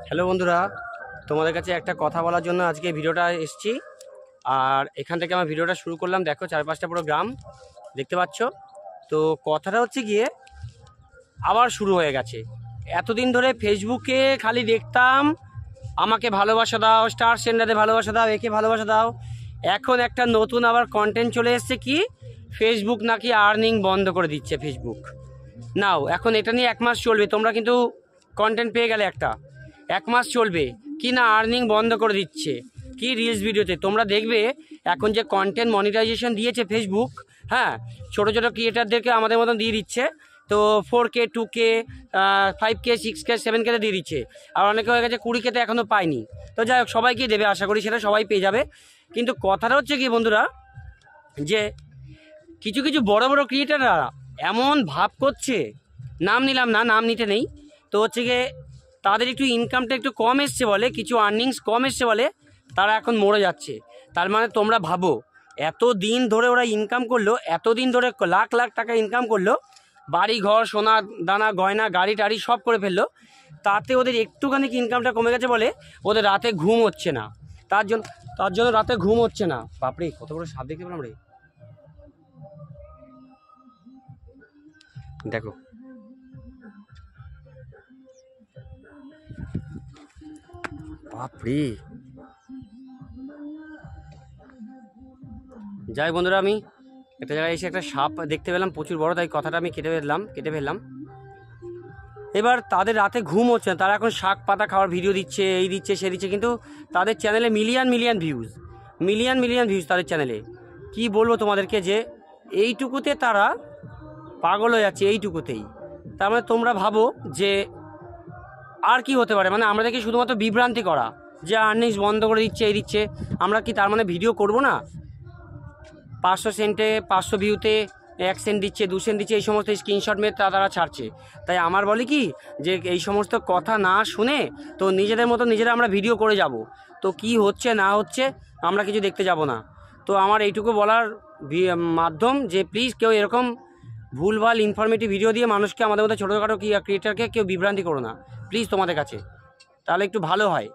Hello বন্ধুরা, তোমাদের কাছে একটা কথা বলার জন্য আজকে ভিডিওটা এসেছি। আর এখান থেকে আমার ভিডিওটা শুরু করলাম। দেখো চারপাশটা পুরো গ্রাম দেখতে পাচ্ছ। তো কথাটা হচ্ছে গিয়ে আবার শুরু হয়ে গেছে। এতদিন ধরে ফেসবুকে খালি দেখতাম আমাকে ভালোবাসা দাও, স্টার সেন্ডারে ভালোবাসা দাও, একে ভালোবাসা দাও। এখন একটা নতুন আবার কন্টেন্ট চলে এসছে, কি ফেসবুক নাকি আর্নিং বন্ধ করে দিচ্ছে। ফেসবুক নাও, এখন এটা নিয়ে 1 মাস চলবে। তোমরা কিন্তু কন্টেন্ট পেয়ে গেলে, একটা 1 মাস চলবে কি না আর্নিং বন্ধ করে দিচ্ছে। কি রিলস ভিডিওতে তোমরা দেখবে এখন যে কন্টেন্ট মনিটাইজেশন দিয়েছে ফেসবুক, হ্যাঁ, ছোটো ছোটো ক্রিয়েটারদেরকে আমাদের মতন দিয়ে দিচ্ছে। তো 4K 2K 5K 6K 7K দিয়ে দিচ্ছে। আর অনেকে হয়ে গেছে 20K এখনও পায়নি। তো যাই হোক, সবাইকেই দেবে, আশা করি সেটা সবাই পেয়ে যাবে। কিন্তু কথাটা হচ্ছে কি বন্ধুরা, যে কিছু কিছু বড় বড় ক্রিয়েটাররা এমন ভাব করছে, নাম নিলাম না, নাম নিতে নেই, তো হচ্ছে গিয়ে তাদের একটু ইনকামটা একটু কম এসছে বলে, কিছু আর্নিংস কম এসছে বলে তারা এখন মরে যাচ্ছে। তার মানে তোমরা ভাবো, এত দিন ধরে ওরা ইনকাম করলো, এতদিন ধরে লাখ লাখ টাকা ইনকাম করলো, বাড়ি ঘর সোনা দানা গয়না গাড়ি টাড়ি সব করে ফেললো, তাতে ওদের একটুখানি ইনকামটা কমে গেছে বলে ওদের রাতে ঘুম হচ্ছে না। তার জন্য রাতে ঘুম হচ্ছে না। বাপরে, কত বড় সাপ দেখতে পেলাম রে, দেখো। বাপরে, যাই বন্ধুরা, আমি একটা জায়গায় এসে একটা সাপ দেখতে পেলাম প্রচুর বড়, তাই কথাটা আমি কেটে ফেললাম। এবার তাদের রাতে ঘুম হচ্ছে না, তারা এখন শাক পাতা খাওয়ার ভিডিও দিচ্ছে, এই দিচ্ছে সে দিচ্ছে, কিন্তু তাদের চ্যানেলে মিলিয়ন মিলিয়ন ভিউজ তাদের চ্যানেলে। কি বলবো তোমাদেরকে, যে এইটুকুতে তারা পাগল হয়ে যাচ্ছে, এইটুকুতেই। তার মানে তোমরা ভাবো যে আর কি হতে পারে। মানে আমাদেরকে শুধুমাত্র বিভ্রান্তি করা, যে আর্নিংস বন্ধ করে দিচ্ছে, এই দিচ্ছে। আমরা কি তার মানে ভিডিও করব না? 500 সেন্টে 500 ভিউতে 1 সেন্ট দিচ্ছে, 2 সেন্ট দিচ্ছে, এই সমস্ত স্ক্রিনশট মেরে তারা ছাড়ছে। তাই আমার বলি কি, যে এই সমস্ত কথা না শুনে তো নিজেদের মতো নিজেরা আমরা ভিডিও করে যাব। তো কি হচ্ছে না হচ্ছে আমরা কিছু দেখতে যাব না। তো আমার এইটুকু বলার মাধ্যম, যে প্লিজ কেউ এরকম ভুলভাল ইনফরমেটিভ ভিডিও দিয়ে মানুষকে, আমাদের মধ্যে ছোটোখাটো ক্রিয়েটারকে কেউ বিভ্রান্তি করো না প্লিজ, তোমাদের কাছে, তাহলে একটু ভালো হয়।